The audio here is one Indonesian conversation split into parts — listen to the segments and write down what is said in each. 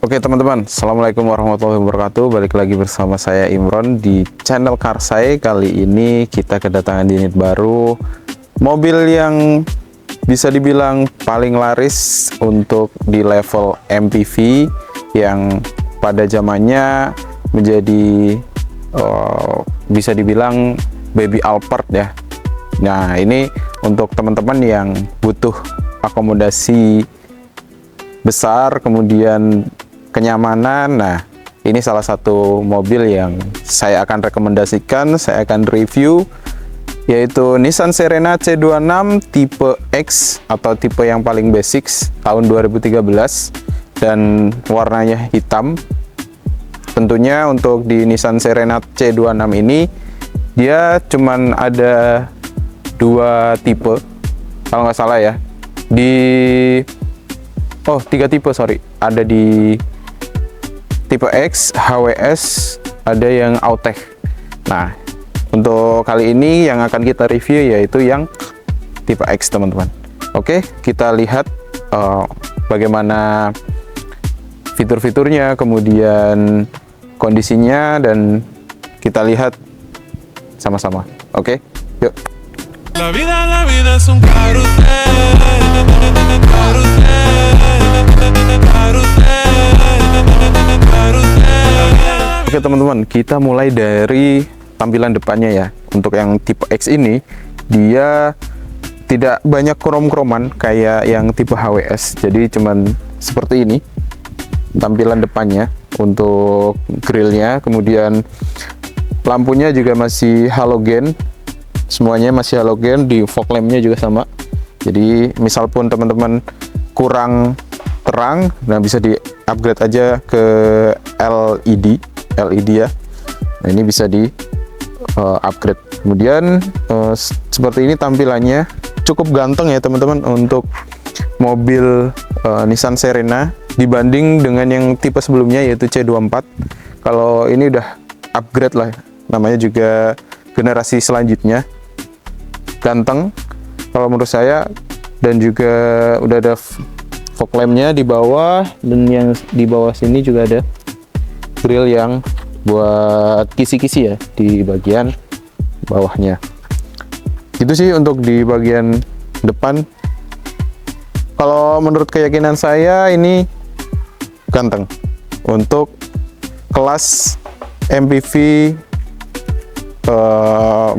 Oke teman-teman, Assalamualaikum warahmatullahi wabarakatuh. Balik lagi bersama saya Imron di channel Karsai. Kali ini kita kedatangan unit baru, mobil yang bisa dibilang paling laris untuk di level MPV, yang pada zamannya menjadi bisa dibilang baby Alphard ya. Nah, ini untuk teman-teman yang butuh akomodasi besar, kemudian kenyamanan. Nah, ini salah satu mobil yang saya akan rekomendasikan, saya akan review, yaitu Nissan Serena C26 tipe X atau tipe yang paling basics tahun 2013 dan warnanya hitam. Tentunya untuk di Nissan Serena C26 ini dia cuman ada dua tipe kalau nggak salah ya, tiga tipe, sorry, ada di tipe X, HWS, ada yang Autech. Nah, untuk kali ini yang akan kita review yaitu yang tipe X, teman-teman. Oke, kita lihat bagaimana fitur-fiturnya, kemudian kondisinya, dan kita lihat sama-sama. Oke, yuk. La vida es un carrusel, Oke teman-teman, kita mulai dari tampilan depannya ya. Untuk yang tipe X ini, dia tidak banyak krom-kroman kayak yang tipe HWS. Jadi cuman seperti ini tampilan depannya untuk grillnya. Kemudian lampunya juga masih halogen, semuanya masih halogen. Di fog lampnya juga sama. Jadi misal pun teman-teman kurang terang, nah bisa di upgrade aja ke LED ya. Nah, ini bisa di upgrade. Kemudian seperti ini tampilannya, cukup ganteng ya teman-teman untuk mobil Nissan Serena dibanding dengan yang tipe sebelumnya yaitu C24. Kalau ini udah upgrade lah, namanya juga generasi selanjutnya. Ganteng kalau menurut saya, dan juga udah ada fog lampnya di bawah, dan yang di bawah sini juga ada grill yang buat kisi-kisi ya di bagian bawahnya. Itu sih untuk di bagian depan. Kalau menurut keyakinan saya ini ganteng untuk kelas MPV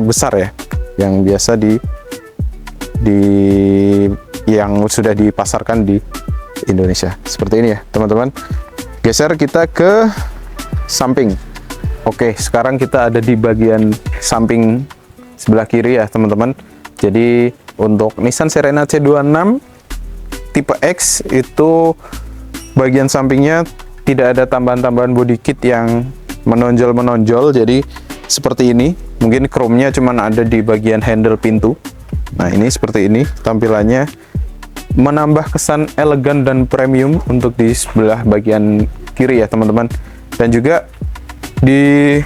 besar ya, yang biasa di yang sudah dipasarkan di Indonesia. Seperti ini ya teman-teman. Geser kita ke samping. Oke, sekarang kita ada di bagian samping sebelah kiri ya teman-teman. Jadi untuk Nissan Serena C26 tipe X itu bagian sampingnya tidak ada tambahan-tambahan body kit yang menonjol. Jadi seperti ini. Mungkin chrome-nya cuman ada di bagian handle pintu. Nah, ini seperti ini tampilannya, menambah kesan elegan dan premium untuk di sebelah bagian kiri ya teman-teman. Dan juga di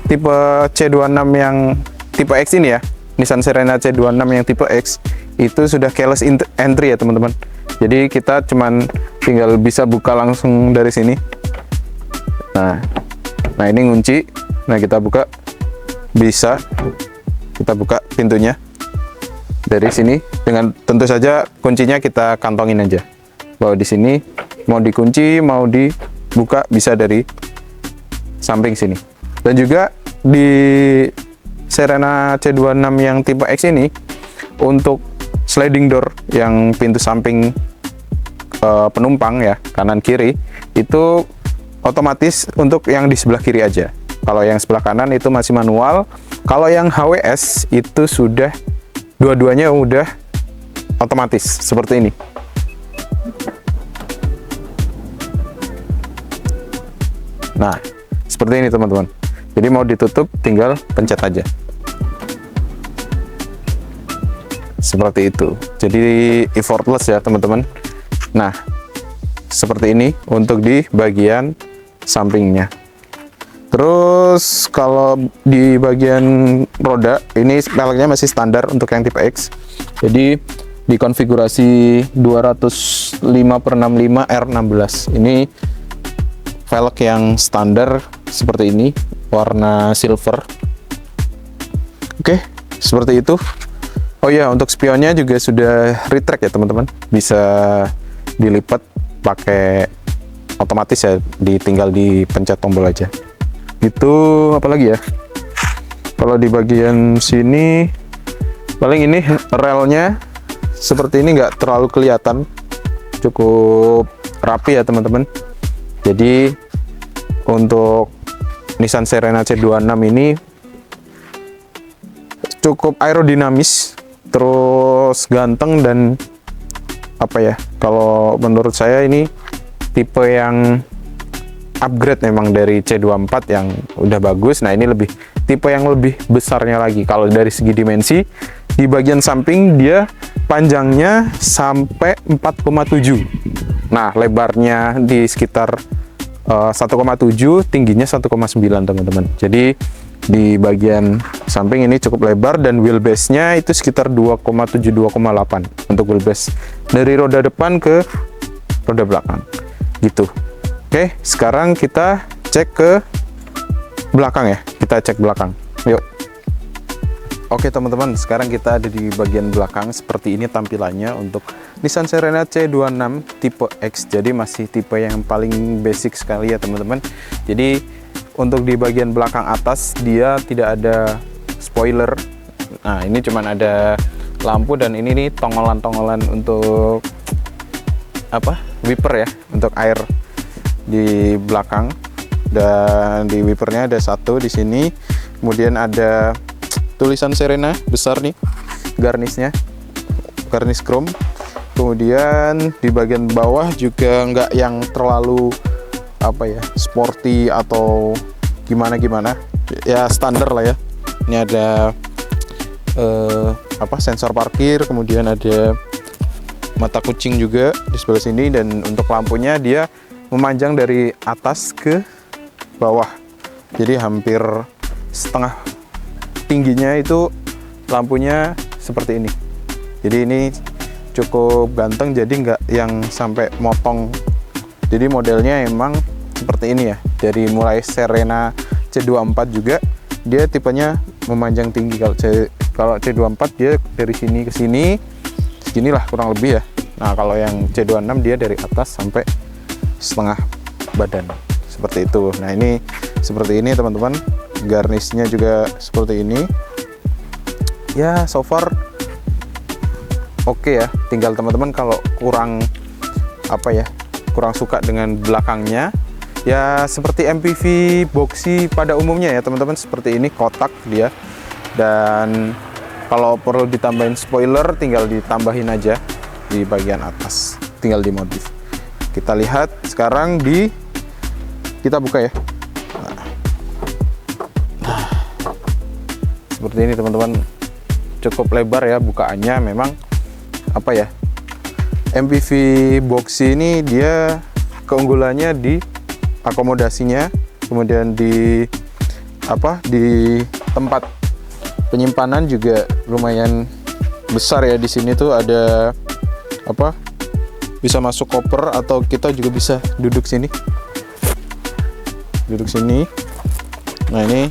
tipe C26 yang tipe X ini ya, Nissan Serena C26 yang tipe X itu sudah keyless entry ya teman-teman. Jadi kita cuman tinggal bisa buka langsung dari sini. Nah ini ngunci. Nah, kita buka, bisa kita buka pintunya dari sini dengan, tentu saja kuncinya kita kantongin aja. Bahwa di sini mau dikunci, mau dibuka bisa dari samping sini. Dan juga di Serena C26 yang tipe X ini untuk sliding door yang pintu samping penumpang ya, kanan kiri, itu otomatis untuk yang di sebelah kiri aja. Kalau yang sebelah kanan itu masih manual. Kalau yang HWS itu sudah dua-duanya udah otomatis seperti ini. Nah, seperti ini teman-teman. Jadi mau ditutup tinggal pencet aja. Seperti itu. Jadi effortless ya teman-teman. Nah, seperti ini untuk di bagian sampingnya. Terus kalau di bagian roda ini peleknya masih standar untuk yang tipe X. Jadi di konfigurasi 205/65 R16. Ini velg yang standar seperti ini, warna silver. Oke, seperti itu. Oh ya, untuk spionnya juga sudah retract ya teman-teman, bisa dilipat pakai otomatis ya, tinggal dipencet tombol aja. Itu apalagi ya? Kalau di bagian sini paling ini relnya seperti ini, nggak terlalu kelihatan, cukup rapi ya teman-teman. Jadi untuk Nissan Serena C26 ini cukup aerodinamis, terus ganteng, dan apa ya, kalau menurut saya ini tipe yang upgrade memang dari C24 yang udah bagus. Nah, ini tipe yang lebih besarnya lagi. Kalau dari segi dimensi, di bagian samping dia panjangnya sampai 4,7. Nah, lebarnya di sekitar 1,7, tingginya 1,9 teman-teman. Jadi di bagian samping ini cukup lebar, dan wheelbase-nya itu sekitar 2,7-2,8 untuk wheelbase dari roda depan ke roda belakang gitu. Oke, sekarang kita cek ke belakang ya. Kita cek belakang. Yuk. Oke teman-teman, sekarang kita ada di bagian belakang. Seperti ini tampilannya untuk Nissan Serena C26 tipe X. Jadi masih tipe yang paling basic sekali ya teman-teman. Jadi untuk di bagian belakang atas dia tidak ada spoiler. Nah, ini cuman ada lampu, dan ini nih tongolan-tongolan untuk apa? Wiper ya, untuk air di belakang. Dan di wipernya ada satu di sini. Kemudian ada tulisan Serena besar nih, garnisnya, garnis chrome. Kemudian di bagian bawah juga nggak yang terlalu apa ya, sporty atau gimana ya, standar lah ya. Ini ada sensor parkir, kemudian ada mata kucing juga di sebelah sini, dan untuk lampunya dia memanjang dari atas ke bawah, jadi hampir setengah tingginya itu lampunya seperti ini. Jadi ini cukup ganteng, jadi nggak yang sampai motong. Jadi modelnya emang seperti ini ya, dari mulai Serena C24 juga dia tipenya memanjang tinggi. Kalau C24 dia dari sini ke sini, seginilah kurang lebih ya. Nah, kalau yang C26 dia dari atas sampai setengah badan, seperti itu. Nah, ini seperti ini teman-teman, garnisnya juga seperti ini ya. So far oke ya, tinggal teman-teman kalau kurang kurang suka dengan belakangnya ya, seperti MPV boxy pada umumnya ya teman-teman, seperti ini kotak dia. Dan kalau perlu ditambahin spoiler, tinggal ditambahin aja di bagian atas, tinggal dimodif. Kita lihat sekarang kita buka ya. Nah, seperti ini teman-teman, cukup lebar ya bukaannya. Memang apa ya, MPV boxy ini dia keunggulannya di akomodasinya, kemudian di tempat penyimpanan juga lumayan besar ya. Di sini tuh ada bisa masuk koper, atau kita juga bisa duduk sini. Nah, ini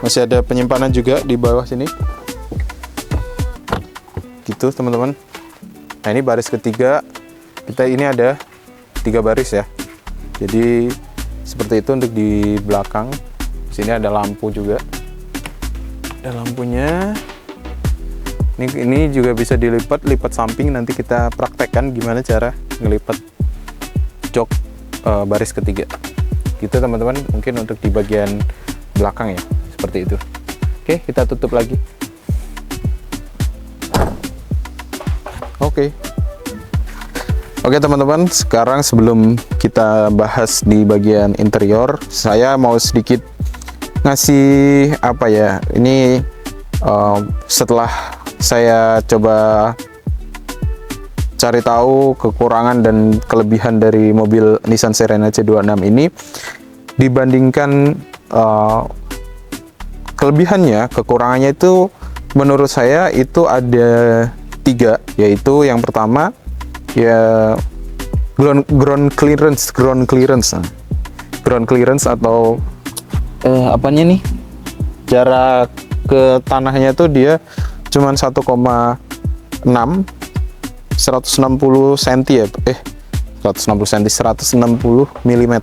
masih ada penyimpanan juga di bawah sini gitu teman-teman. Nah, ini baris ketiga, ini ada 3 baris ya. Jadi seperti itu untuk di belakang. Di sini ada lampu juga, ada lampunya. Ini juga bisa lipat samping. Nanti kita praktekkan gimana cara ngelipat jok baris ketiga gitu teman-teman. Mungkin untuk di bagian belakang ya, seperti itu. Oke, kita tutup lagi. Oke teman-teman, sekarang sebelum kita bahas di bagian interior, saya mau sedikit ngasih ini setelah saya coba cari tahu kekurangan dan kelebihan dari mobil Nissan Serena C26 ini, dibandingkan kelebihannya, kekurangannya itu menurut saya itu ada 3, yaitu yang pertama ya ground clearance. Nah, ground clearance atau apanya nih, jarak ke tanahnya tuh dia cuman 1,6 160 cm ya, 160 cm 160 mm.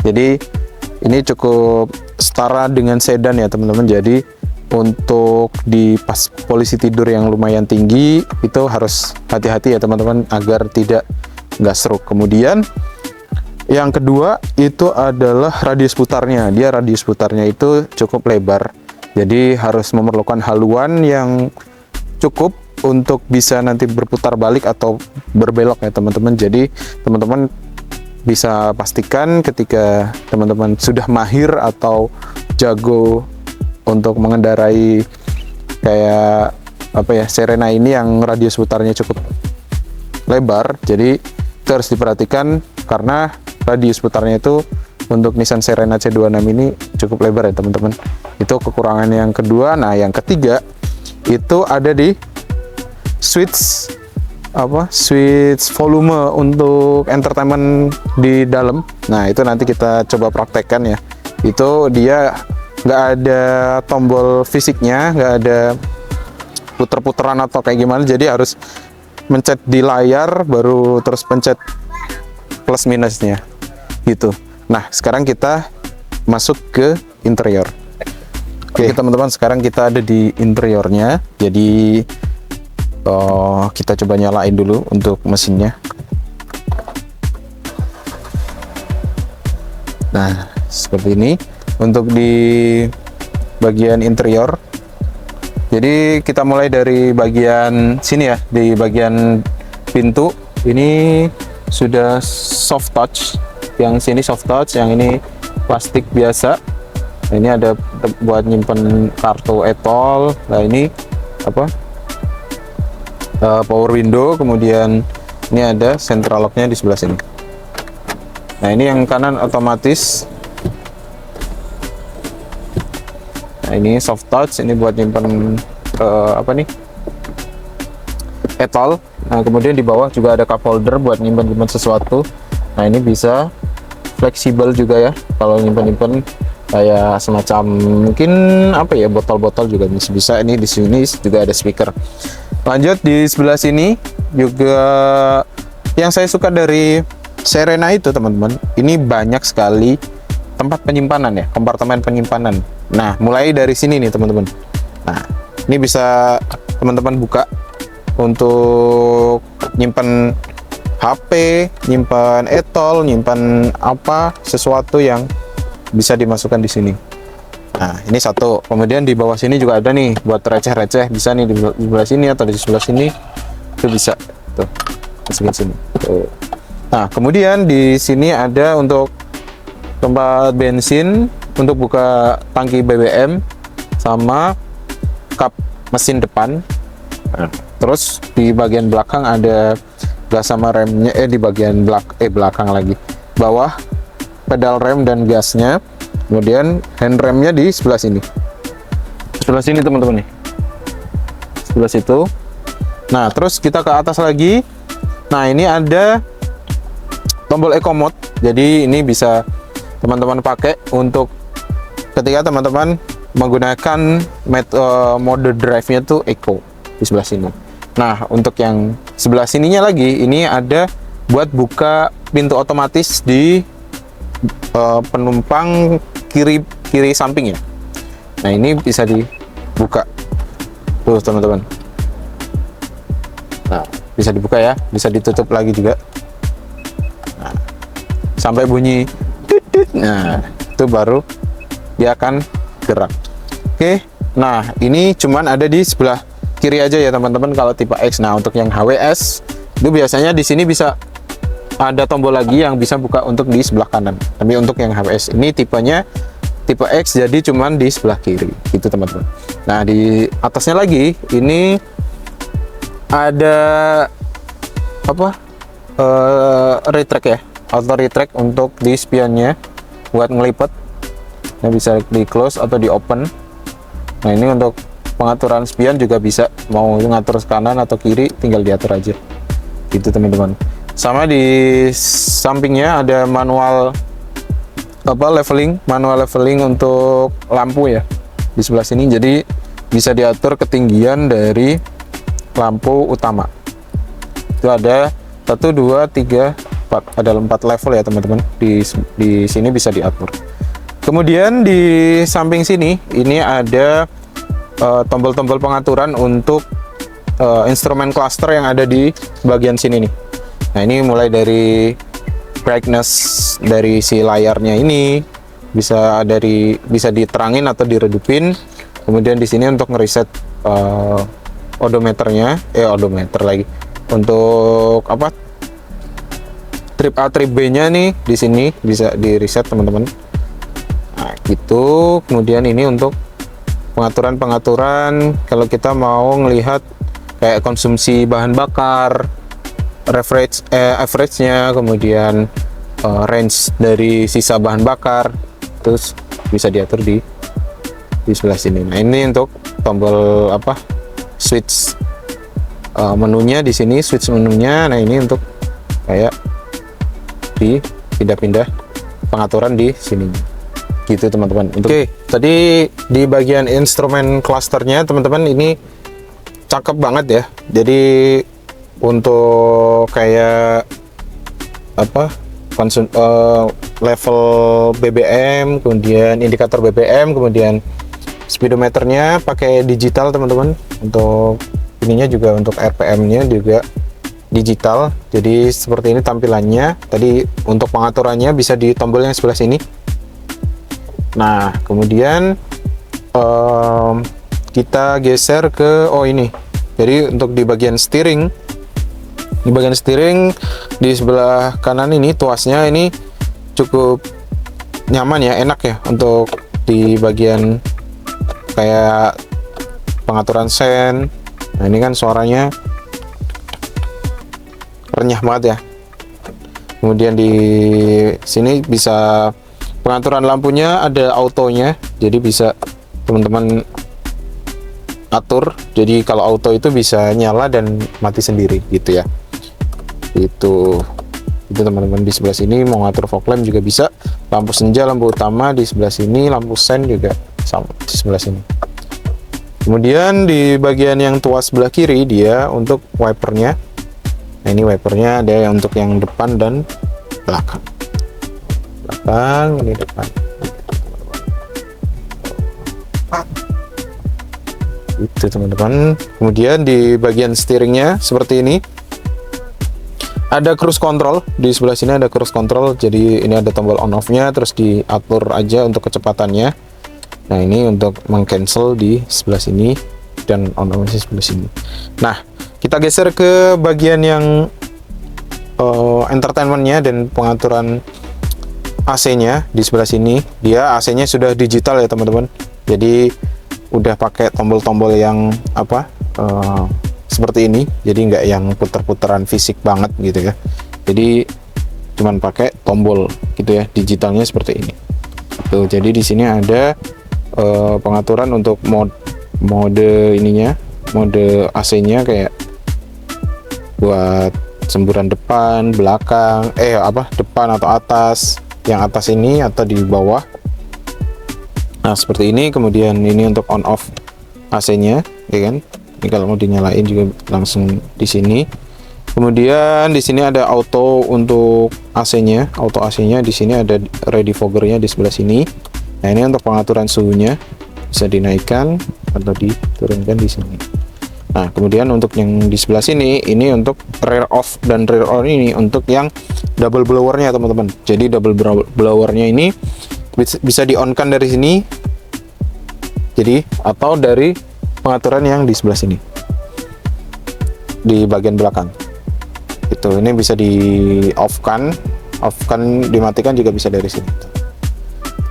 Jadi ini cukup setara dengan sedan ya teman-teman. Jadi untuk di pas posisi tidur yang lumayan tinggi itu harus hati-hati ya teman-teman agar tidak gasruk. Kemudian yang kedua itu adalah radius putarnya. Dia radius putarnya itu cukup lebar. Jadi harus memerlukan haluan yang cukup untuk bisa nanti berputar balik atau berbelok ya teman-teman. Jadi teman-teman bisa pastikan ketika teman-teman sudah mahir atau jago untuk mengendarai kayak apa ya, Serena ini yang radius putarnya cukup lebar. Jadi itu harus diperhatikan karena radius putarnya itu untuk Nissan Serena C26 ini cukup lebar ya teman-teman. Itu kekurangan yang kedua. Nah, yang ketiga itu ada di switch volume untuk entertainment di dalam. Nah, itu nanti kita coba praktekkan ya. Itu dia nggak ada tombol fisiknya, nggak ada puter-puteran atau kayak gimana. Jadi harus mencet di layar baru terus pencet plus minusnya gitu. Nah, sekarang kita masuk ke interior. Oke, teman-teman, sekarang kita ada di interiornya. Jadi kita coba nyalain dulu untuk mesinnya. Nah, seperti ini untuk di bagian interior. Jadi kita mulai dari bagian sini ya, di bagian pintu ini sudah soft touch. Yang sini soft touch, yang ini plastik biasa. Nah, ini ada buat nyimpen kartu e-tol. Nah, ini apa? Power window. Kemudian ini ada central locknya di sebelah sini. Nah, ini yang kanan otomatis. Nah, ini soft touch, ini buat nyimpen apa nih, e-tol. Nah, kemudian di bawah juga ada cup holder buat nyimpen sesuatu. Nah, ini bisa fleksibel juga ya, kalau nyimpen kayak semacam mungkin apa ya, botol-botol juga bisa. Ini di sini juga ada speaker. Lanjut di sebelah sini juga yang saya suka dari Serena itu teman-teman, ini banyak sekali tempat penyimpanan ya, kompartemen penyimpanan. Nah, mulai dari sini nih teman-teman. Nah, ini bisa teman-teman buka untuk nyimpen HP, nyimpen e-tol, nyimpen apa sesuatu yang bisa dimasukkan di sini. Nah, ini satu. Kemudian di bawah sini juga ada nih buat receh-receh, bisa nih di sebelah sini atau di sebelah sini itu bisa. Tuh, masukin sini. Tuh. Nah, kemudian di sini ada untuk tempat bensin, untuk buka tangki BBM sama kap mesin depan. Terus di bagian belakang ada gas sama remnya, di bagian belakang lagi, bawah pedal rem dan gasnya. Kemudian handremnya di sebelah sini, teman-teman nih, sebelah situ. Nah, terus kita ke atas lagi. Nah, ini ada tombol eco mode. Jadi ini bisa teman-teman pakai untuk ketika teman-teman menggunakan mode drive-nya tuh eco di sebelah sini. Nah, untuk yang sebelah sininya lagi, ini ada buat buka pintu otomatis di penumpang kiri samping ya. Nah, ini bisa dibuka tuh teman-teman. Nah, bisa dibuka ya, bisa ditutup lagi juga. Nah, sampai bunyi tut. Nah, itu baru dia akan gerak. Oke, nah ini cuman ada di sebelah kiri aja ya teman-teman kalau tipe X. Nah, untuk yang HWS itu biasanya di sini bisa ada tombol lagi yang bisa buka untuk di sebelah kanan. Tapi untuk yang HWS ini tipenya tipe X, jadi cuman di sebelah kiri gitu teman-teman. Nah, di atasnya lagi ini ada apa, retract ya, auto retract untuk di spionnya buat ngelipet. Nah, bisa di close atau di open. Nah, ini untuk pengaturan spion juga bisa, mau ngatur kanan atau kiri tinggal diatur aja gitu teman-teman. Sama di sampingnya ada manual manual leveling untuk lampu ya di sebelah sini, jadi bisa diatur ketinggian dari lampu utama. Itu ada 1, 2, 3, 4, ada 4 level ya teman-teman. Di sini bisa diatur. Kemudian di samping sini ini ada tombol-tombol pengaturan untuk instrumen cluster yang ada di bagian sini nih. Nah, ini mulai dari brightness dari si layarnya ini bisa diterangin atau diredupin. Kemudian di sini untuk ngereset odometer lagi. Untuk apa? Trip A, trip B-nya nih di sini bisa di reset teman-teman. Nah, gitu. Kemudian ini untuk pengaturan kalau kita mau ngelihat kayak konsumsi bahan bakar, average-nya, kemudian range dari sisa bahan bakar, terus bisa diatur di sebelah sini. Nah, ini untuk tombol switch menunya di sini, switch menunya. Nah, ini untuk kayak pindah-pindah pengaturan di sini gitu teman-teman. Oke, tadi di bagian instrumen clusternya teman-teman ini cakep banget ya. Jadi untuk kayak level BBM, kemudian indikator BBM, kemudian speedometernya pakai digital teman-teman. Untuk ininya juga untuk RPM-nya juga digital. Jadi seperti ini tampilannya. Tadi untuk pengaturannya bisa di tombol yang sebelah sini. Nah, kemudian kita geser ke ini. Jadi untuk di bagian steering, di sebelah kanan ini tuasnya ini cukup nyaman ya, enak ya untuk di bagian kayak pengaturan sen. Nah, ini kan suaranya renyah banget ya. Kemudian di sini bisa pengaturan lampunya, ada autonya, jadi bisa teman-teman atur. Jadi kalau auto itu bisa nyala dan mati sendiri gitu ya. Itu teman-teman. Di sebelah sini mau ngatur fog lamp juga bisa, lampu senja, lampu utama di sebelah sini, lampu sen juga sama di sebelah sini. Kemudian di bagian yang tuas sebelah kiri dia untuk wipernya. Nah, ini wipernya ada yang untuk yang depan dan belakang, ini depan. Itu teman-teman. Kemudian di bagian steeringnya seperti ini. Ada cruise control di sebelah sini, ada cruise control. Jadi ini ada tombol on off-nya, terus diatur aja untuk kecepatannya. Nah, ini untuk meng-cancel di sebelah sini dan on off di sebelah sini. Nah, kita geser ke bagian yang entertainment-nya dan pengaturan AC-nya di sebelah sini. Dia AC-nya sudah digital ya teman-teman. Jadi udah pakai tombol-tombol yang seperti ini, jadi nggak yang puter-puteran fisik banget gitu ya. Jadi cuman pakai tombol gitu ya, digitalnya seperti ini. Tuh, jadi di sini ada pengaturan untuk mode ininya, mode AC-nya kayak buat semburan depan, belakang, depan atau atas, yang atas ini atau di bawah. Nah, seperti ini. Kemudian ini untuk on off AC-nya, ya kan? Ini kalau mau dinyalain juga langsung di sini. Kemudian di sini ada auto untuk AC-nya, auto AC-nya di sini ada ready fogger-nya di sebelah sini. Nah, ini untuk pengaturan suhunya bisa dinaikkan atau diturunkan di sini. Nah, kemudian untuk yang di sebelah sini ini untuk rear off dan rear on, ini untuk yang double blower-nya teman-teman. Jadi double blower-nya ini bisa di-on-kan dari sini. Jadi atau dari pengaturan yang di sebelah sini di bagian belakang itu, ini bisa di off-kan, dimatikan juga bisa dari sini.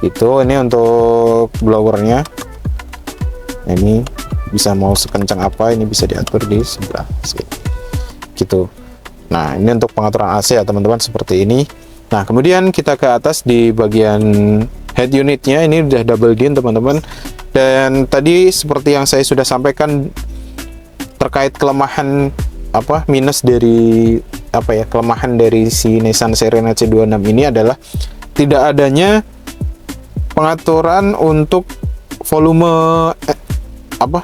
Itu ini untuk blowernya. Ini bisa mau sekencang apa, ini bisa diatur di sebelah sini gitu. Nah, ini untuk pengaturan AC ya teman-teman, seperti ini. Nah, kemudian kita ke atas di bagian head unitnya, ini udah double din teman-teman. Dan tadi seperti yang saya sudah sampaikan terkait kelemahan minus dari kelemahan dari si Nissan Serena C26 ini adalah tidak adanya pengaturan untuk volume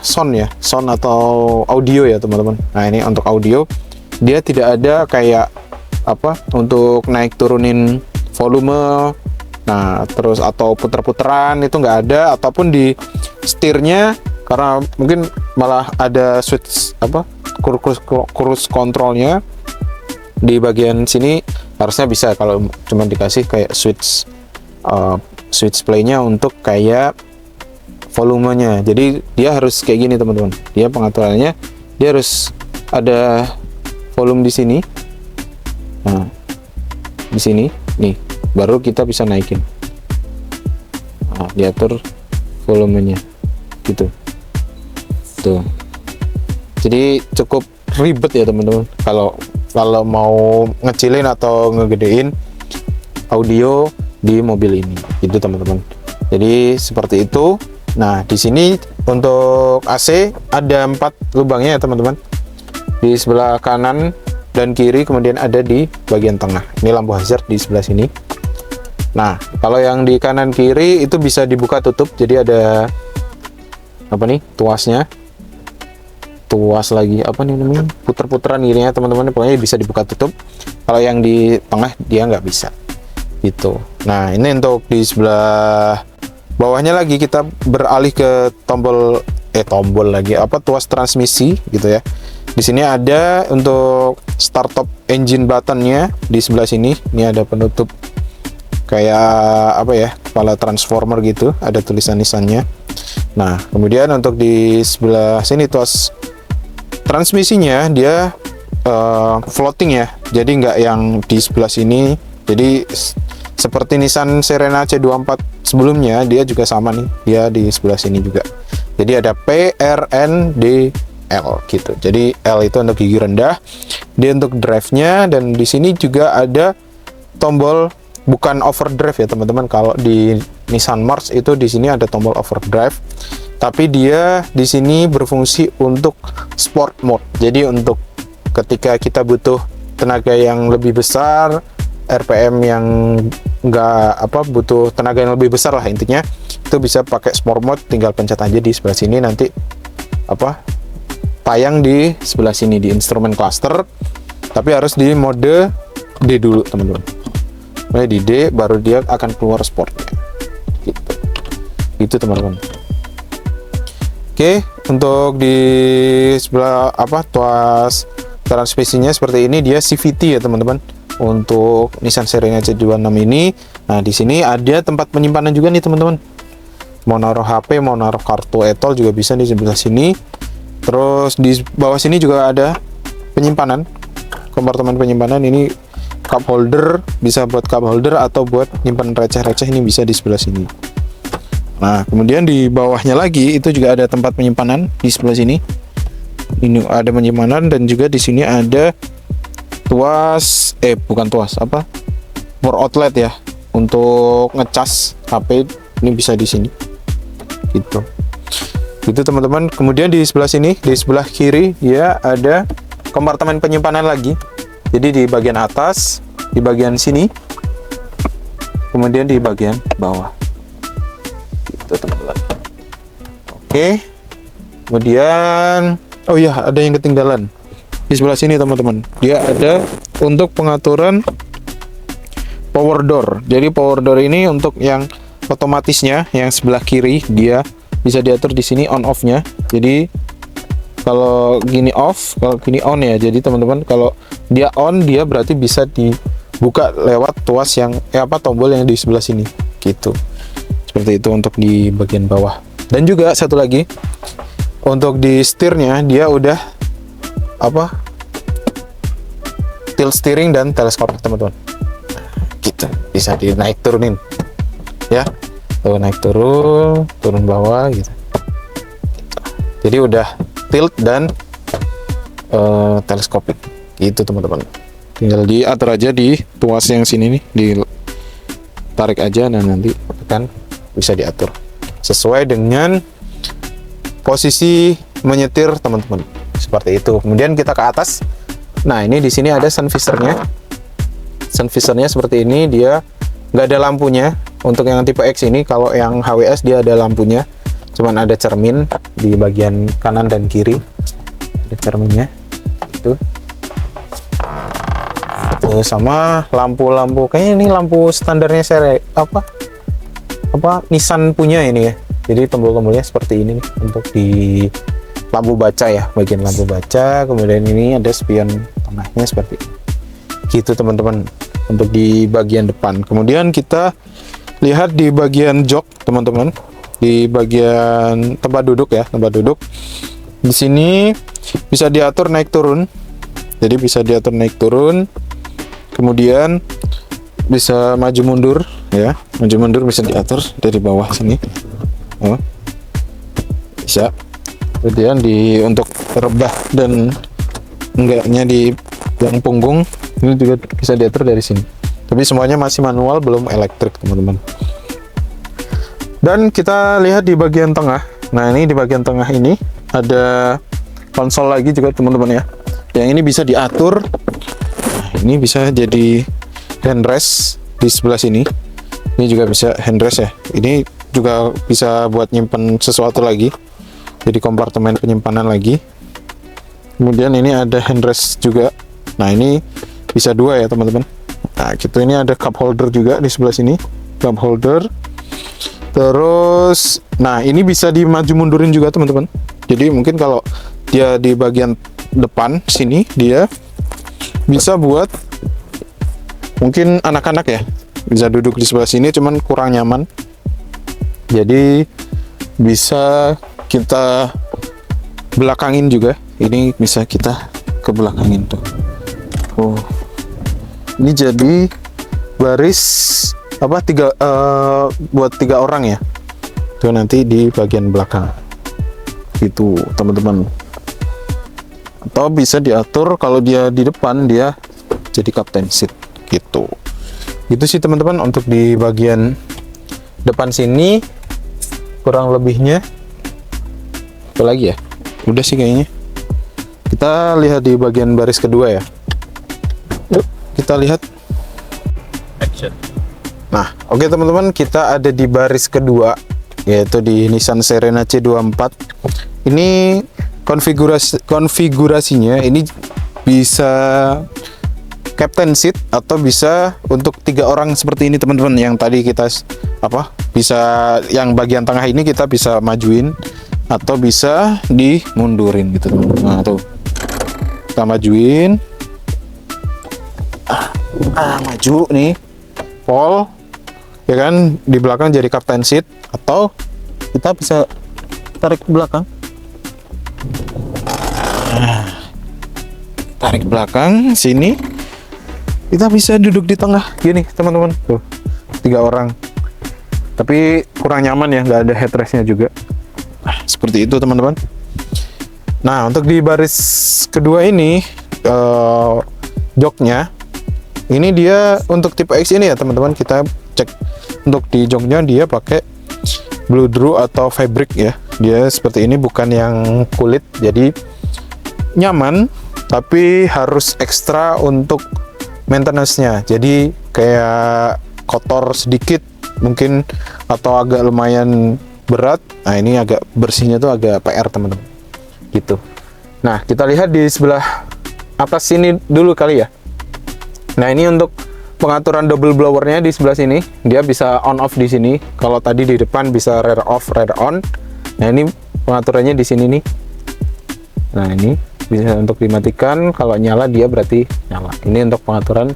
sound atau audio ya teman-teman. Nah, ini untuk audio dia tidak ada kayak untuk naik turunin volume, nah terus atau puter-puteran itu nggak ada, ataupun di setirnya karena mungkin malah ada switch cruise controlnya di bagian sini, harusnya bisa kalau cuma dikasih kayak switch playnya untuk kayak volumenya. Jadi dia harus kayak gini teman-teman, dia pengaturannya dia harus ada volume di sini. Nah, di sini nih baru kita bisa naikin. Nah, diatur volumenya gitu. Tuh. Jadi cukup ribet ya teman-teman kalau mau ngecilin atau ngegedein audio di mobil ini. Gitu teman-teman. Jadi seperti itu. Nah, di sini untuk AC ada 4 lubangnya ya teman-teman. Di sebelah kanan dan kiri, kemudian ada di bagian tengah. Ini lampu hazard di sebelah sini. Nah, kalau yang di kanan kiri itu bisa dibuka tutup. Jadi ada tuasnya. Tuas lagi namanya? Puter-puteran gini ya teman-teman. Pokoknya bisa dibuka tutup. Kalau yang di tengah dia nggak bisa. Gitu. Nah, ini untuk di sebelah bawahnya lagi kita beralih ke tuas transmisi gitu ya. Di sini ada untuk start top engine buttonnya di sebelah sini. Ini ada penutup kayak kepala transformer gitu, ada tulisan-tulisannya. Nah, kemudian untuk di sebelah sini tuas transmisinya dia floating ya. Jadi nggak yang di sebelah sini. Jadi seperti Nissan Serena C24 sebelumnya, dia juga sama nih, dia di sebelah sini juga. Jadi ada P, R, N, D, L gitu. Jadi L itu untuk gigi rendah, D untuk drive-nya, dan di sini juga ada tombol bukan overdrive ya teman-teman. Kalau di Nissan March itu di sini ada tombol overdrive, tapi dia di sini berfungsi untuk sport mode. Jadi untuk ketika kita butuh tenaga yang lebih besar, RPM yang butuh tenaga yang lebih besar lah intinya, itu bisa pakai sport mode, tinggal pencet aja di sebelah sini, nanti tayang di sebelah sini di instrumen cluster, tapi harus di mode D dulu teman-teman. Di D baru dia akan keluar sportnya gitu teman-teman. Oke, untuk di sebelah tuas transmisinya seperti ini, dia CVT ya teman-teman. Untuk Nissan Serena C26 ini, nah di sini ada tempat penyimpanan juga nih teman-teman. Mau naruh HP, mau naruh kartu e-tol juga bisa di sebelah sini. Terus di bawah sini juga ada penyimpanan, kompartemen penyimpanan. Ini cup holder, bisa buat cup holder atau buat nyimpan receh-receh, ini bisa di sebelah sini. Nah, kemudian di bawahnya lagi itu juga ada tempat penyimpanan di sebelah sini. Ini ada penyimpanan, dan juga di sini ada power outlet ya, untuk ngecas HP, ini bisa di sini gitu teman-teman. Kemudian di sebelah sini, di sebelah kiri ya ada kompartemen penyimpanan lagi. Jadi di bagian atas, di bagian sini, kemudian di bagian bawah gitu teman-teman. Oke, kemudian ada yang ketinggalan di sebelah sini teman-teman. Dia ada untuk pengaturan power door. Jadi power door ini untuk yang otomatisnya, yang sebelah kiri dia bisa diatur di sini on off-nya. Jadi kalau gini off, kalau gini on ya. Jadi teman-teman kalau dia on, dia berarti bisa dibuka lewat tuas yang tombol yang di sebelah sini gitu. Seperti itu untuk di bagian bawah. Dan juga satu lagi untuk di setirnya, dia udah tilt steering dan teleskop teman-teman. Gitu, bisa dinaik turunin ya. Tuh, naik turun bawah gitu. Jadi udah tilt dan teleskopik gitu teman-teman. Tinggal diatur aja di tuas yang sini nih, ditarik aja, dan nanti akan bisa diatur sesuai dengan posisi menyetir teman-teman. Seperti itu. Kemudian kita ke atas. Nah, ini di sini ada sun visornya. Sun visornya seperti ini, dia nggak ada lampunya. Untuk yang tipe X ini, kalau yang HWS dia ada lampunya. Cuman ada cermin di bagian kanan dan kiri. Ada cerminnya. Itu. Tuh, sama lampu-lampu. Kayaknya ini lampu standarnya seri apa Nissan punya ini ya. Jadi tombol-tombolnya seperti ini nih, untuk di lampu baca ya, bagian lampu baca. Kemudian ini ada spion tengahnya seperti ini. Gitu teman-teman, untuk di bagian depan. Kemudian kita lihat di bagian jok teman-teman, di bagian tempat duduk ya, tempat duduk. Di sini bisa diatur naik turun. Jadi bisa diatur naik turun. Kemudian bisa maju mundur ya, maju mundur bisa diatur dari bawah sini. Oh, bisa. Kemudian untuk rebah dan enggaknya di yang punggung ini juga bisa diatur dari sini. Tapi semuanya masih manual, belum elektrik teman-teman. Dan kita lihat di bagian tengah. Nah, ini di bagian tengah ini ada konsol lagi juga teman-teman ya. Yang ini bisa diatur. Nah, ini bisa jadi handrest di sebelah sini. Ini juga bisa handrest ya. Ini juga bisa buat nyimpen sesuatu lagi. Jadi kompartemen penyimpanan lagi. Kemudian ini ada handrest juga. Nah, ini bisa dua ya teman-teman. Nah, gitu, ini ada cup holder juga di sebelah sini. Cup holder. Terus, nah ini bisa dimaju mundurin juga teman-teman. Jadi mungkin kalau dia di bagian depan sini, dia bisa buat mungkin anak-anak ya, bisa duduk di sebelah sini, cuman kurang nyaman. Jadi bisa kita belakangin juga. Ini bisa kita ke belakangin tuh. Oh, ini jadi baris buat 3 orang ya. Itu nanti di bagian belakang. Gitu, teman-teman. Atau bisa diatur kalau dia di depan, dia jadi captain seat gitu. Itu sih teman-teman untuk di bagian depan sini, kurang lebihnya. Apa lagi ya? Udah sih kayaknya. Kita lihat di bagian baris kedua ya. Yuk, kita lihat. Action. Nah, oke teman-teman, kita ada di baris kedua, yaitu di Nissan Serena C24. Ini konfigurasinya ini bisa captain seat atau bisa untuk 3 orang seperti ini teman-teman. Yang tadi kita bisa yang bagian tengah ini kita bisa majuin atau bisa dimundurin gitu teman-teman. Nah, tuh. Kita majuin. Maju nih. Pol ya kan, di belakang jadi captain seat, atau kita bisa tarik ke belakang. Tarik ke belakang sini, kita bisa duduk di tengah gini teman-teman. Tuh, 3 orang, tapi kurang nyaman ya, nggak ada headrestnya juga. Seperti itu teman-teman. Nah, untuk di baris kedua ini joknya ini dia untuk tipe X ini ya teman-teman. Kita cek untuk di joknya, dia pakai Bluedroo atau fabric ya. Dia seperti ini, bukan yang kulit. Jadi nyaman, tapi harus ekstra untuk maintenance-nya. Jadi kayak kotor sedikit mungkin, atau agak lumayan berat. Nah, ini agak bersihnya tuh agak PR teman-teman. Gitu. Nah, kita lihat di sebelah atas sini dulu kali ya. Nah, ini untuk pengaturan double blowernya di sebelah sini. Dia bisa on off di sini. Kalau tadi di depan bisa rear off, rear on. Nah, ini pengaturannya di sini nih. Nah, ini bisa untuk dimatikan. Kalau nyala dia berarti nyala. Ini untuk pengaturan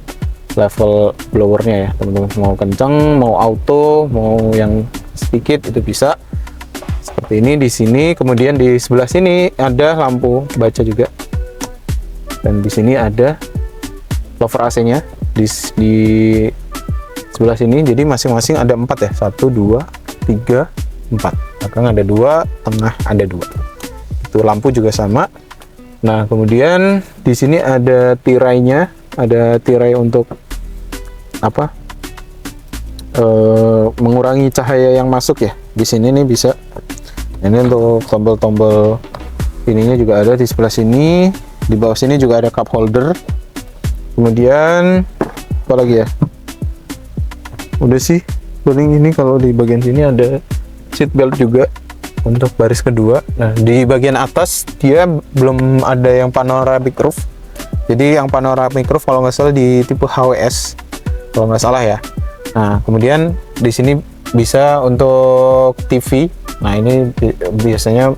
level blowernya ya, teman-teman. Mau kencang, mau auto, mau yang sedikit itu bisa. Seperti ini di sini. Kemudian di sebelah sini ada lampu baca juga. Dan di sini ada lover AC-nya di sebelah sini. Jadi masing-masing ada 4 ya. 1, 2, 3, 4. Belakang ada 2, tengah ada 2. Itu lampu juga sama. Nah, kemudian di sini ada tirainya, ada tirai untuk mengurangi cahaya yang masuk ya. di sini nih bisa. Ini untuk tombol-tombol ininya juga ada di sebelah sini. Di bawah sini juga ada cup holder. Kemudian apa lagi ya? Udah sih. Paling ini kalau di bagian sini ada seat belt juga untuk baris kedua. Nah, di bagian atas dia belum ada yang panoramic roof. Jadi yang panoramic roof kalau nggak salah di tipe HWS, kalau nggak salah ya. Nah, kemudian di sini bisa untuk TV. Nah, ini biasanya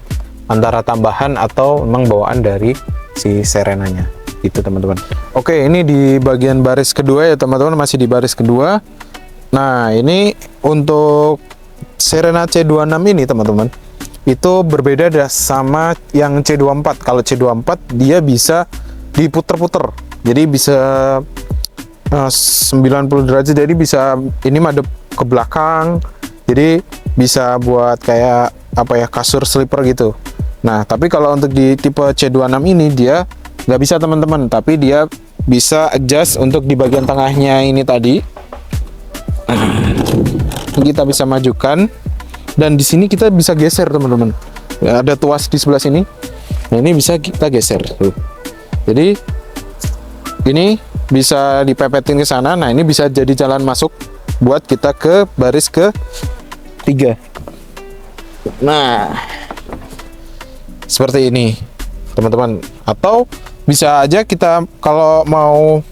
antara tambahan atau memang bawaan dari si Serenanya. Itu teman-teman. Oke, ini di bagian baris kedua ya teman-teman, masih di baris kedua. Nah, ini untuk Serena C26 ini teman-teman, itu berbeda sama yang C24. Kalau C24 dia bisa diputer-puter, jadi bisa 90 derajat, jadi bisa ini madep ke belakang, jadi bisa buat kayak apa ya, kasur sleeper gitu. Nah, tapi kalau untuk di tipe C26 ini dia nggak bisa teman-teman, tapi dia bisa adjust untuk di bagian tengahnya ini tadi. Kita bisa majukan, dan di sini kita bisa geser teman-teman. Ada tuas di sebelah sini. Nah, ini bisa kita geser tuh. Jadi ini bisa dipepetin ke sana. Nah, ini bisa jadi jalan masuk buat kita ke baris ke 3. Nah, seperti ini teman-teman. Atau bisa aja kita kalau mau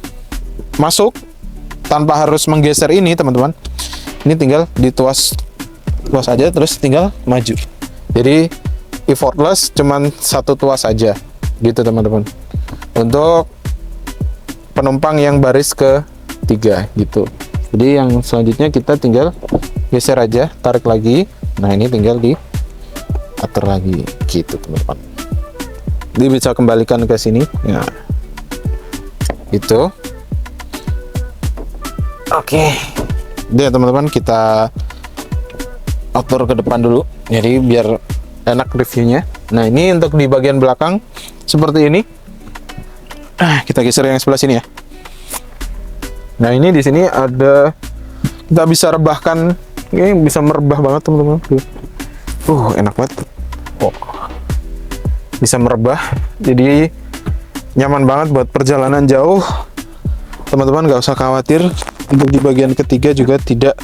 masuk tanpa harus menggeser ini teman-teman, ini tinggal dituas aja terus tinggal maju. Jadi effortless, cuman satu tuas aja gitu teman-teman, untuk penumpang yang baris ke 3 gitu. Jadi yang selanjutnya kita tinggal geser aja, tarik lagi. Nah, ini tinggal diatur lagi gitu teman-teman. Jadi bisa kembalikan ke sini ya, itu. Oke, dia teman-teman, kita atur ke depan dulu, jadi biar enak reviewnya. Nah, ini untuk di bagian belakang seperti ini. Kita geser yang sebelah sini ya. Nah, ini di sini ada, kita bisa rebahkan, ini bisa merebah banget teman-teman. Enak banget. Bisa merebah, jadi nyaman banget buat perjalanan jauh. Teman-teman nggak usah khawatir. Untuk di bagian ketiga juga tidak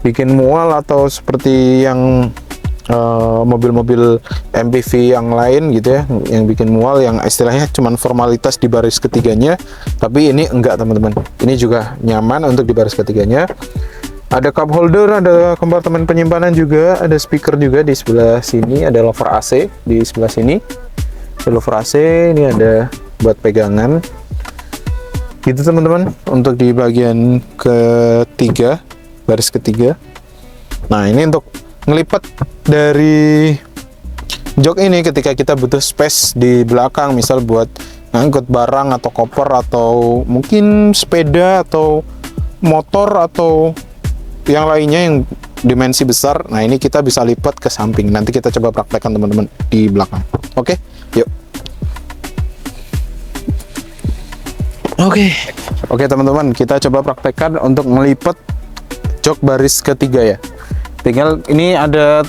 bikin mual atau seperti yang mobil-mobil MPV yang lain gitu ya, yang bikin mual, yang istilahnya cuman formalitas di baris ketiganya. Tapi ini enggak teman-teman, ini juga nyaman untuk di baris ketiganya. Ada cup holder, ada kompartemen penyimpanan juga, ada speaker juga di sebelah sini, ada lover AC di sebelah sini, ada lover AC, ini ada buat pegangan gitu teman-teman. Untuk di bagian ketiga, baris ketiga. Nah, ini untuk ngelipat dari jok ini ketika kita butuh space di belakang, misal buat ngangkut barang atau koper atau mungkin sepeda atau motor atau yang lainnya yang dimensi besar. Nah, ini kita bisa lipat ke samping. Nanti kita coba praktekkan teman-teman di belakang. Oke, yuk. Oke teman-teman, kita coba praktekkan untuk melipat jok baris ketiga ya. Tinggal ini ada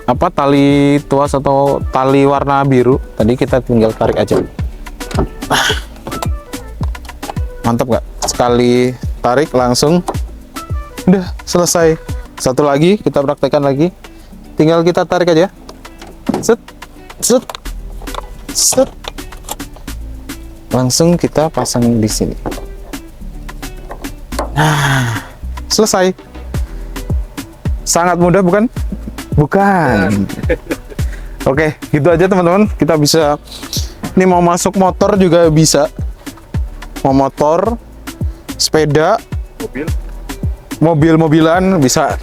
apa, tali tuas atau tali warna biru. Tadi kita tinggal tarik aja. Mantap nggak? Sekali tarik langsung udah selesai. Satu lagi kita praktekkan lagi. Tinggal kita tarik aja. Set, set, set. Langsung kita pasang di sini. Nah, selesai. Sangat mudah bukan? Bukan. Oke, gitu aja teman-teman. Kita bisa, ini mau masuk motor juga bisa. Mau motor, sepeda, mobil-mobilan bisa.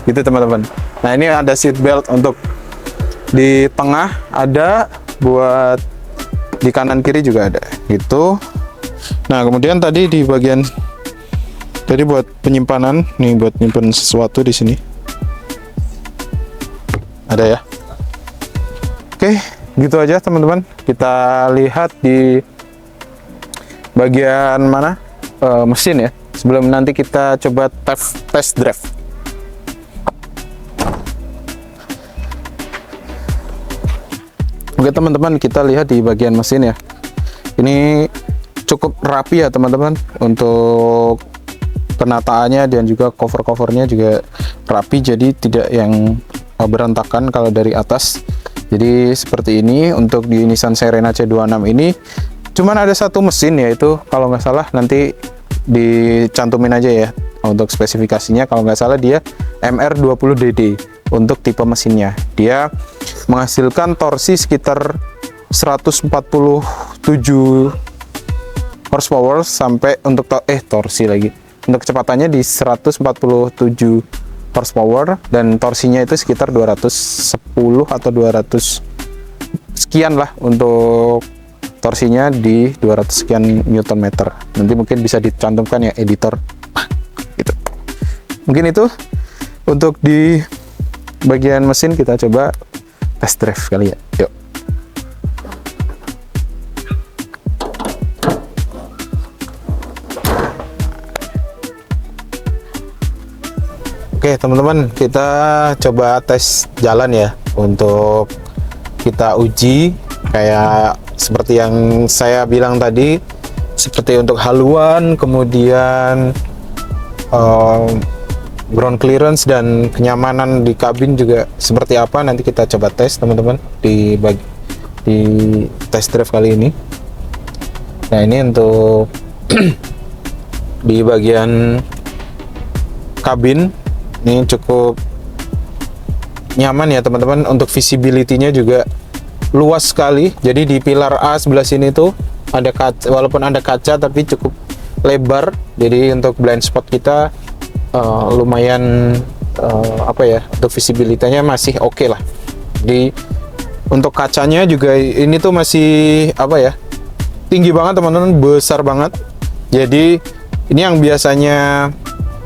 Gitu teman-teman. Nah, ini ada seat belt untuk di tengah, ada buat di kanan kiri juga ada gitu. Nah, kemudian tadi di bagian tadi buat penyimpanan nih, buat nyimpen sesuatu di sini ada ya. Oke, gitu aja teman-teman. Kita lihat di bagian mana mesin ya, sebelum nanti kita coba test drive. Oke teman-teman, kita lihat di bagian mesin ya. Ini cukup rapi ya teman-teman, untuk penataannya dan juga cover-covernya juga rapi, jadi tidak yang berantakan kalau dari atas. Jadi seperti ini. Untuk di Nissan Serena C26 ini cuman ada satu mesin, yaitu kalau nggak salah nanti dicantumin aja ya untuk spesifikasinya. Kalau nggak salah dia MR20DD untuk tipe mesinnya. Dia menghasilkan torsi sekitar 147 horsepower sampai untuk torsi lagi. Untuk kecepatannya di 147 horsepower dan torsinya itu sekitar 210 atau 200 sekian lah. Untuk torsinya di 200 sekian Newton meter. Nanti mungkin bisa dicantumkan ya editor. Gitu. Mungkin itu untuk di bagian mesin. Kita coba test drive kali ya. Yuk. Oke teman-teman, kita coba tes jalan ya, untuk kita uji kayak seperti yang saya bilang tadi, seperti untuk haluan, kemudian ground clearance dan kenyamanan di kabin juga seperti apa. Nanti kita coba tes teman-teman di test drive kali ini. Nah ini untuk di bagian kabin ini cukup nyaman ya teman-teman. Untuk visibility-nya juga luas sekali. Jadi di pilar A sebelah sini tuh ada kaca, walaupun ada kaca tapi cukup lebar. Jadi untuk blind spot kita lumayan apa ya, untuk visibility-nya masih oke lah. Di untuk kacanya juga ini tuh masih apa ya, tinggi banget teman-teman, besar banget. Jadi ini yang biasanya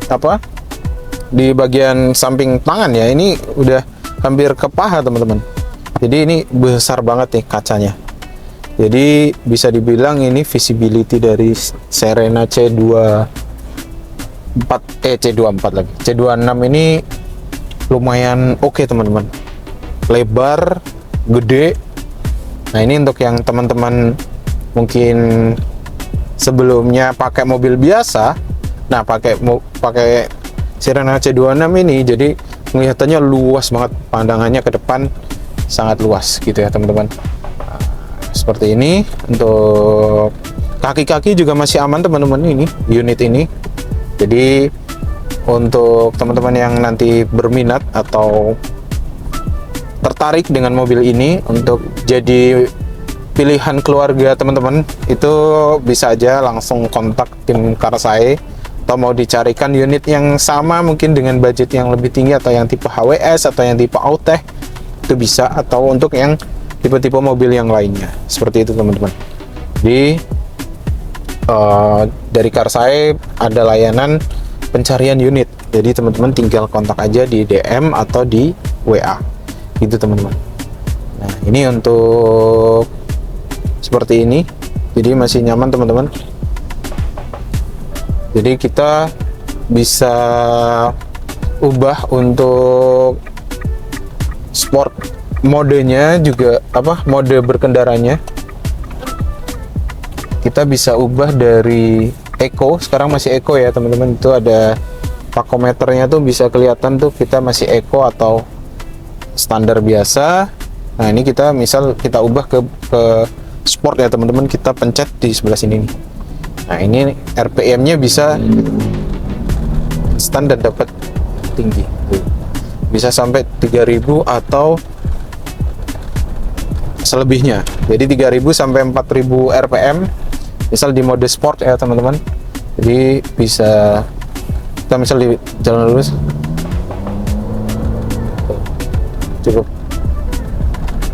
apa, di bagian samping tangan ya, ini udah hampir ke paha teman-teman. Jadi ini besar banget nih kacanya. Jadi bisa dibilang ini visibility dari Serena C24 lagi. C26 ini lumayan oke teman-teman. Lebar, gede. Nah, ini untuk yang teman-teman mungkin sebelumnya pakai mobil biasa. Nah, pakai Serena C26 ini jadi kelihatannya luas banget, pandangannya ke depan sangat luas gitu ya teman-teman. Seperti ini. Untuk kaki-kaki juga masih aman teman-teman, ini unit ini. Jadi untuk teman-teman yang nanti berminat atau tertarik dengan mobil ini untuk jadi pilihan keluarga teman-teman, itu bisa aja langsung kontak tim Karsai, atau mau dicarikan unit yang sama mungkin dengan budget yang lebih tinggi, atau yang tipe HWS atau yang tipe Autech itu bisa, atau untuk yang tipe-tipe mobil yang lainnya seperti itu teman-teman. Di dari Karsai ada layanan pencarian unit, jadi teman-teman tinggal kontak aja di DM atau di WA gitu teman-teman. Nah ini untuk seperti ini, jadi masih nyaman teman-teman. Jadi kita bisa ubah untuk sport modenya juga, apa, mode berkendaranya kita bisa ubah dari Eco. Sekarang masih Eco ya teman-teman. Itu ada tachometernya tuh bisa kelihatan tuh kita masih Eco atau standar biasa. Nah ini kita misal kita ubah ke sport ya teman-teman, kita pencet di sebelah sini nih. Nah ini RPM-nya bisa instan dan dapat tinggi, bisa sampai 3000 atau selebihnya. Jadi 3000 sampai 4000 RPM misal di mode sport ya teman-teman. Jadi bisa kita misal di jalan lurus cukup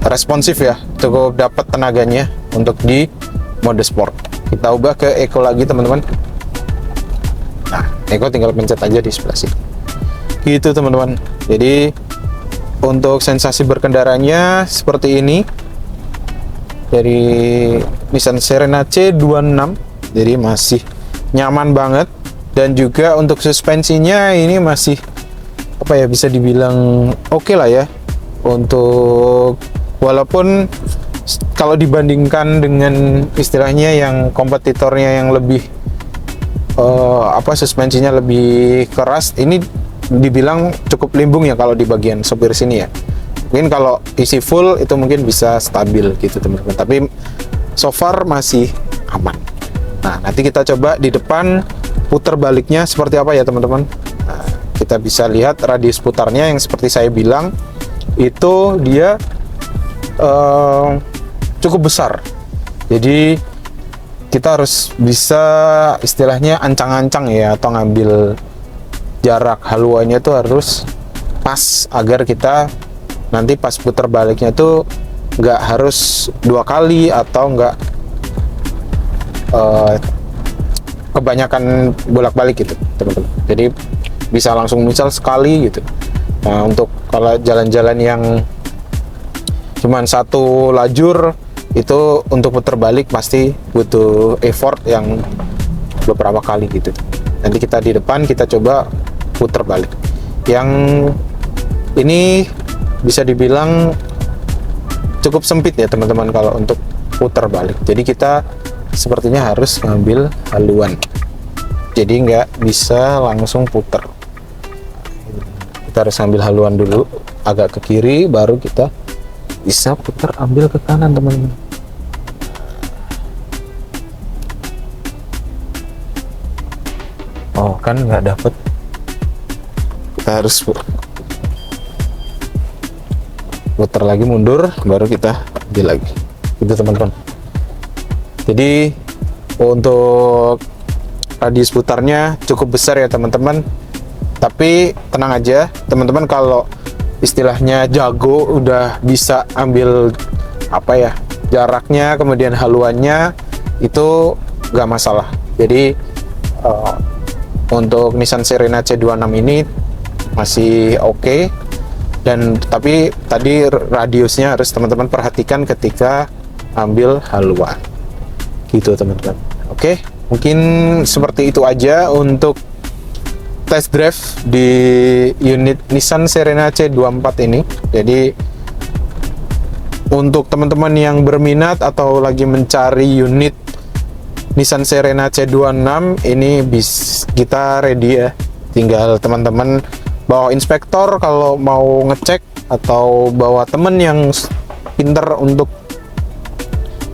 responsif ya, cukup dapat tenaganya untuk di mode sport. Kita ubah ke Eco lagi teman-teman. Nah Eco tinggal pencet aja di sebelah sini gitu teman-teman. Jadi untuk sensasi berkendaranya seperti ini dari Nissan Serena C26, jadi masih nyaman banget. Dan juga untuk suspensinya ini masih apa ya, bisa dibilang oke lah ya. Untuk walaupun kalau dibandingkan dengan istilahnya yang kompetitornya yang lebih suspensinya lebih keras, ini dibilang cukup limbung ya kalau di bagian sopir sini ya. Mungkin kalau isi full itu mungkin bisa stabil gitu teman-teman, tapi so far masih aman. Nah, nanti kita coba di depan putar baliknya seperti apa ya teman-teman. Nah, kita bisa lihat radius putarnya yang seperti saya bilang itu dia cukup besar. Jadi kita harus bisa istilahnya ancang-ancang ya, atau ngambil jarak haluannya tuh harus pas agar kita nanti pas putar baliknya tuh nggak harus 2 kali atau nggak kebanyakan bolak-balik gitu teman-teman. Jadi bisa langsung misal sekali gitu. Nah, untuk kalau jalan-jalan yang cuman 1 lajur itu untuk putar balik pasti butuh effort yang beberapa kali gitu. Nanti kita di depan kita coba putar balik. Yang ini bisa dibilang cukup sempit ya teman-teman kalau untuk putar balik. Jadi kita sepertinya harus ngambil haluan. Jadi nggak bisa langsung putar. Kita harus ngambil haluan dulu agak ke kiri, baru kita bisa putar ambil ke kanan teman-teman. Oh kan nggak dapet, kita harus putar lagi mundur baru kita ambil lagi gitu teman-teman. Jadi untuk radius putarnya cukup besar ya teman-teman, tapi tenang aja teman-teman, kalau istilahnya jago udah bisa ambil jaraknya kemudian haluannya itu nggak masalah. Jadi untuk Nissan Serena C26 ini masih oke. Dan tapi tadi radiusnya harus teman-teman perhatikan ketika ambil haluan gitu teman-teman. Oke, mungkin seperti itu aja untuk test drive di unit Nissan Serena C24 ini. Jadi untuk teman-teman yang berminat atau lagi mencari unit Nissan Serena C26 ini kita ready ya. Tinggal teman-teman bawa inspektor kalau mau ngecek, atau bawa temen yang pinter untuk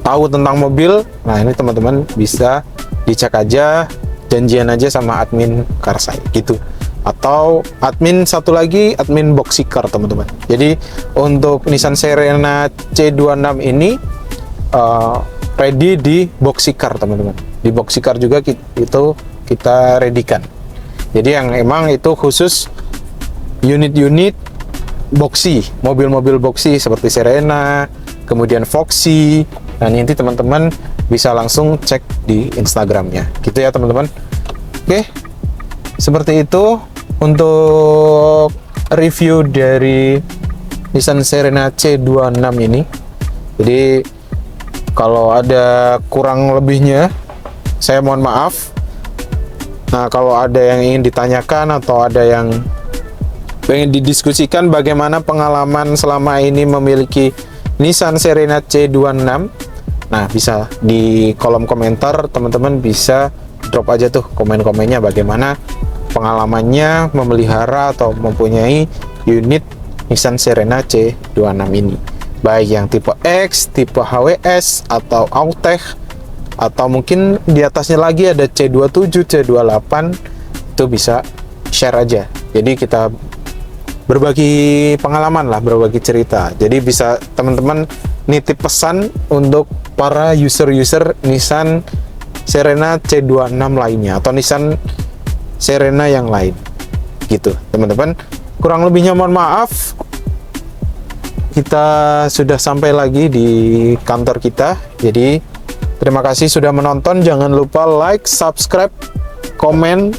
tahu tentang mobil. Nah, ini teman-teman bisa dicek aja, janjian aja sama admin Karsai gitu, atau admin satu lagi, admin Boxycar teman-teman. Jadi untuk Nissan Serena C26 ini ready di Boxycar teman-teman. Di Boxycar juga itu kita readykan. Jadi yang emang itu khusus unit-unit boxy, mobil-mobil boxy seperti Serena, kemudian Foxy. Nah, nanti teman-teman bisa langsung cek di Instagramnya gitu ya teman-teman. Oke, seperti itu untuk review dari Nissan Serena C26 ini. Jadi kalau ada kurang lebihnya saya mohon maaf. Nah, kalau ada yang ingin ditanyakan atau ada yang pengen didiskusikan bagaimana pengalaman selama ini memiliki Nissan Serena C26, nah bisa di kolom komentar teman-teman bisa drop aja tuh komen-komennya bagaimana pengalamannya memelihara atau mempunyai unit Nissan Serena C26 ini, baik yang tipe X, tipe HWS atau Autech, atau mungkin di atasnya lagi ada C27, C28, itu bisa share aja. Jadi kita berbagi pengalaman lah, berbagi cerita. Jadi bisa teman-teman nitip pesan untuk para user-user Nissan Serena C26 lainnya atau Nissan Serena yang lain gitu teman-teman. Kurang lebihnya mohon maaf. Kita sudah sampai lagi di kantor kita. Jadi terima kasih sudah menonton. Jangan lupa like, subscribe, komen,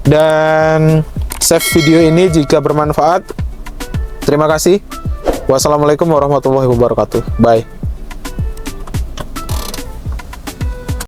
dan save video ini jika bermanfaat. Terima kasih. Wassalamualaikum warahmatullahi wabarakatuh. Bye.